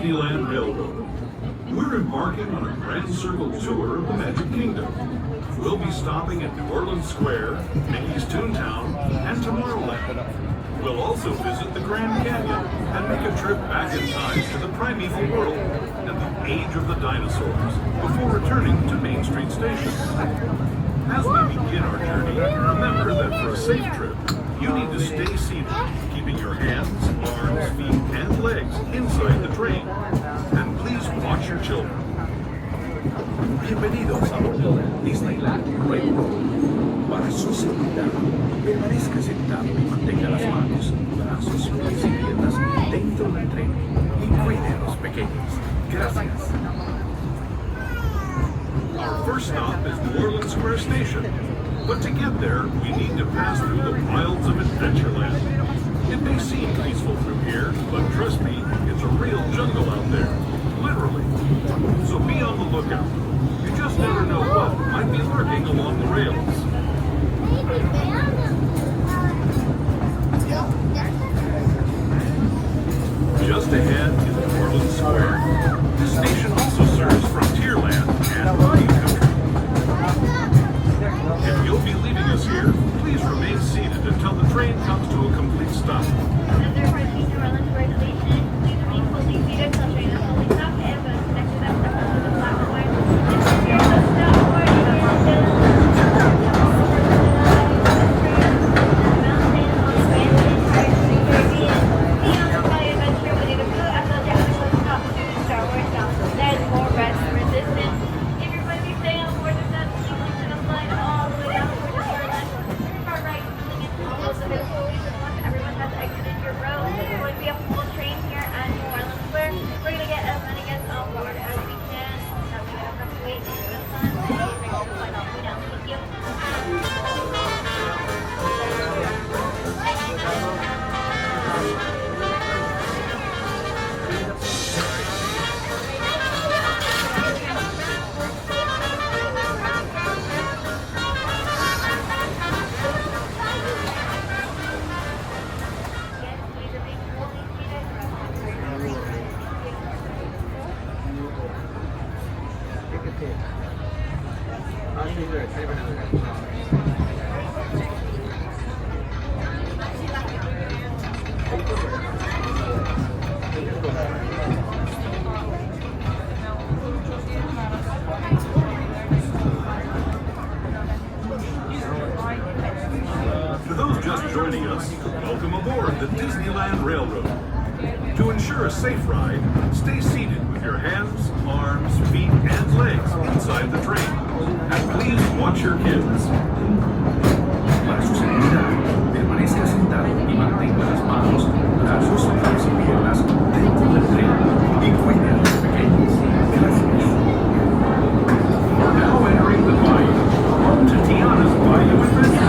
Disneyland Railroad. We're embarking on a grand circle tour of the Magic Kingdom. We'll be stopping at New Orleans Square, Mickey's Toontown, and Tomorrowland. We'll also visit the Grand Canyon and make a trip back in time to the primeval world and the age of the dinosaurs before returning to Main Street Station. As we begin our journey, remember that for a safe trip, you need to stay seated, keeping your hands, arms, feet, and legs inside the train. And please watch your children. Bienvenidos a bordo del Disneyland Railroad. Para su seguridad, permanezca sentado y mantenga las manos, brazos, pies y piernas dentro del tren y cuide a los pequeños. Gracias. Our first stop is New Orleans Square Station. But to get there, we need to pass through the wilds of Adventureland. It may seem peaceful through here, but trust me, it's a real jungle out there. Literally. So be on the lookout. You just never know what might be lurking along the rails. Just ahead is New Orleans Square. This station also serves Frontierland and Bayou Country. If you'll be leaving us here, please remain seated until the train comes to a complete stop. To those just joining us, welcome aboard the Disneyland Railroad. To ensure a safe ride, stay seated with your hands, arms, feet, and legs inside the train. And please watch your kids. Para su seguridad, permanezca sentado y mantenga las manos, brazos, pies y piernas dentro del tren y cuide a los pequeños. Gracias. We're now entering the bayou, home to Tiana's Bayou Adventures.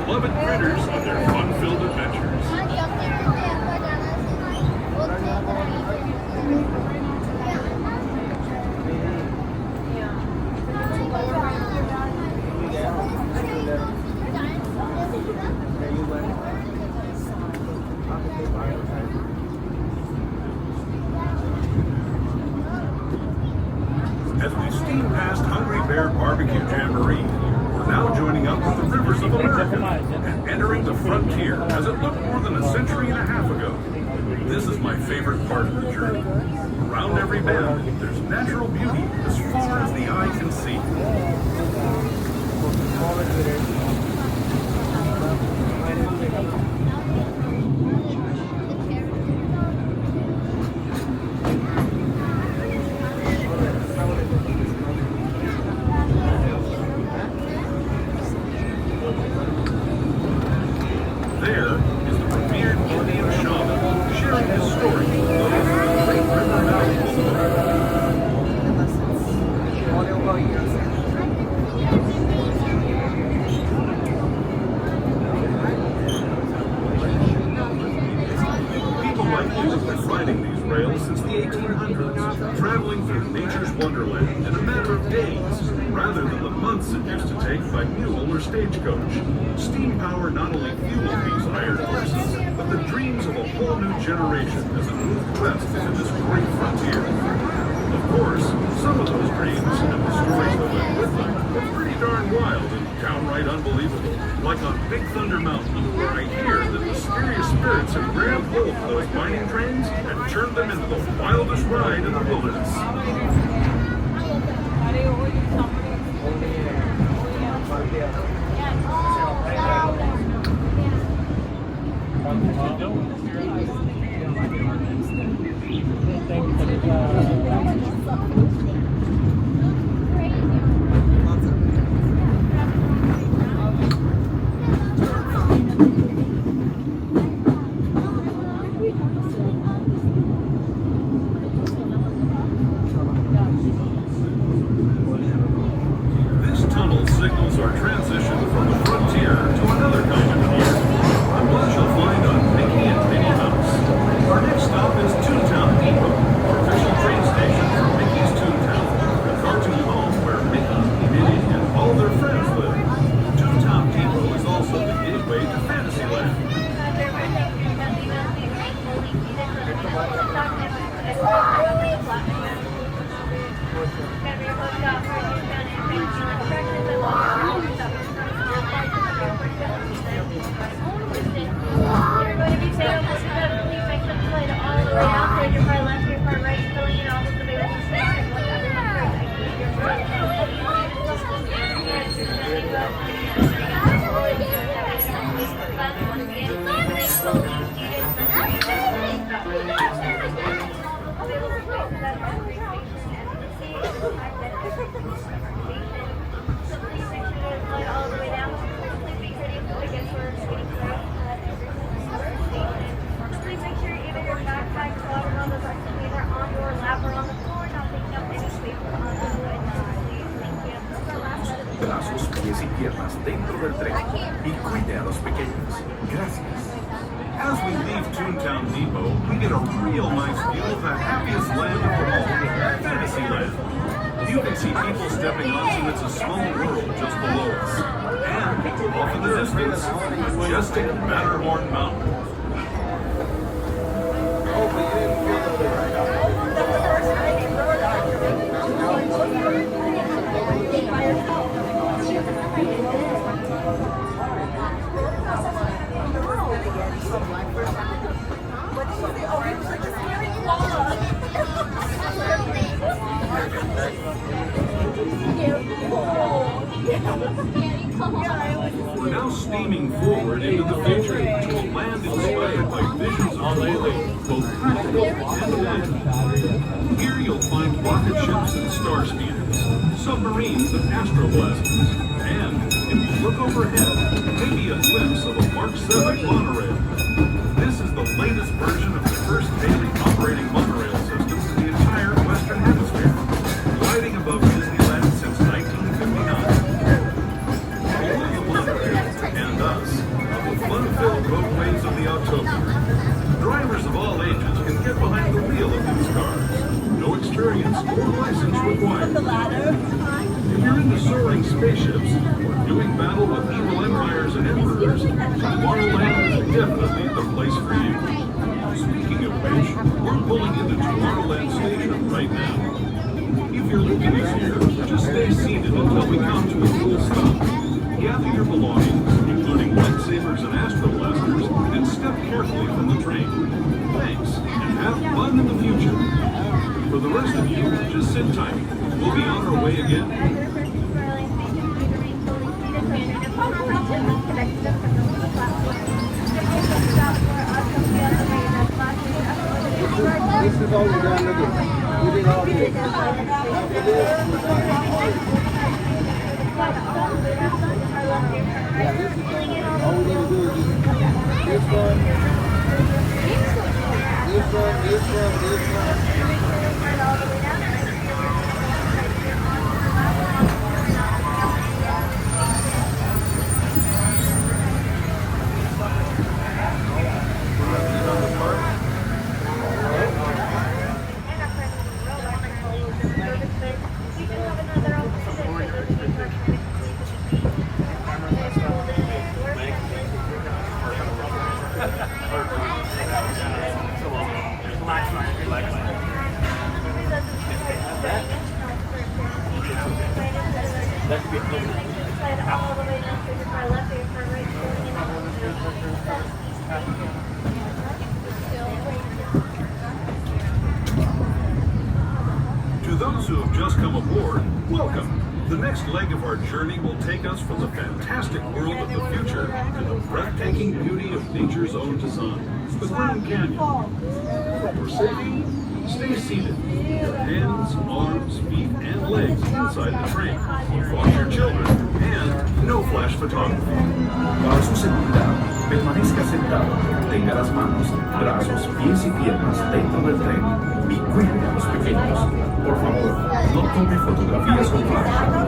Beloved critters on their fun-filled adventures. As we steam past Hungry Bear Barbecue Jamboree, we're now joining up with the rivers of America and entering the frontier as it looked more than a century and a half ago. This is my favorite part of the journey. Around every bend, there's natural beauty as far as the eye can see. There is the revered Indian shaman sharing his story of the great river valleys. Vikings have been riding these rails since the 1800s, traveling through nature's wonderland in a matter of days, rather than the months it used to take by mule or stagecoach. Steam power not only fueled these iron horses, but the dreams of a whole new generation as it moved west into this great frontier. Of course, some of those dreams and the stories that went with them were pretty darn wild and downright unbelievable. Like on Big Thunder Mountain, where I hear that mysterious spirits have grabbed hold of those mining trains and turned them into the wildest ride in the wilderness. This tunnel signals our transition from the frontier to another kind of here, and one you'll find on Mickey and Minnie Mouse. Our next stop is Toontown Depot, our official train station for Mickey's Toontown, the cartoon home where Mickey, Minnie, and all their friends live. Toontown Depot is also the gateway to Fantasyland. Brazos, pies y piernas dentro del tren y cuide a los pequeños. Gracias. As we leave Toontown Depot, we get a real nice view of the happiest land of them all, Fantasyland. You can see people stepping onto It's a Small World just below us. And, off in the distance, majestic Matterhorn Mountain. We're now steaming forward into the future to a land inspired by visions of toiling, both practical and land. Here you'll find rocket ships and star speeders, submarines and astroblasters, and, if you look overhead, maybe a glimpse of a Mark 7 monorail. This is the latest version of the first daily operating monorail system in the entire Western Hemisphere, gliding above Disneyland since 1959. And us, of the fun-filled roadways of the Autobahn. Drivers of all ages can get behind the wheel of these cars. No experience or license required. If you're into soaring spaceships or doing battle with evil empires and emperors, Tomorrowland is definitely the place for you. Speaking of which, we're pulling into Tomorrowland Station right now. If you're looking easier, just stay seated until we come to a full stop. Gather your belongings, including lightsabers and astroblasters, and step carefully from the train. Thanks, and have fun in the future. For the rest of you, just sit tight. We'll be on our way again. This is all we're going to do. We did all this. Yeah, this is all we need to do is just this one, this one, this one, this one. The next leg of our journey will take us from the fantastic world of the future to the breathtaking beauty of nature's own design, the Grand Canyon. For safety, stay seated. Your hands, arms, feet, and legs inside the train. Watch your children, and no flash photography. Para su seguridad, permanezca sentado, tenga las manos, brazos, pies y piernas dentro del tren y cuide a los pequeños. Por favor, no tome fotografías con flash.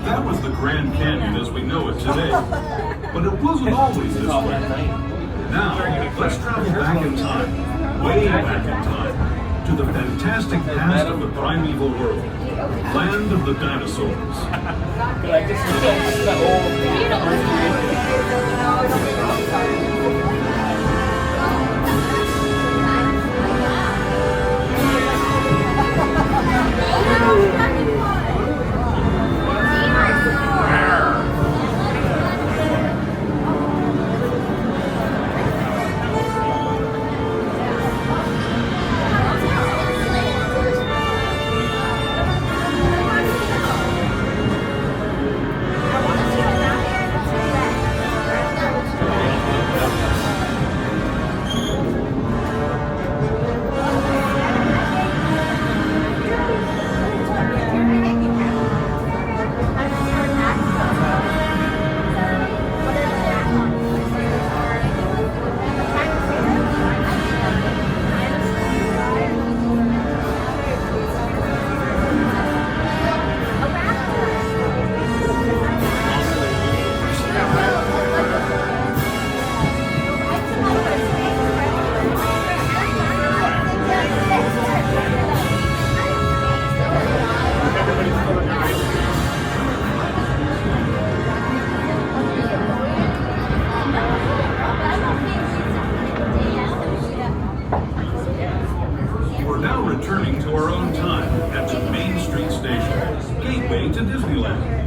That was the Grand Canyon as we know it today. But it wasn't always this way. Now, let's travel back in time, way back in time, to the fantastic past of the primeval world, land of the dinosaurs. Returning to our own time at the Main Street Station, gateway to Disneyland.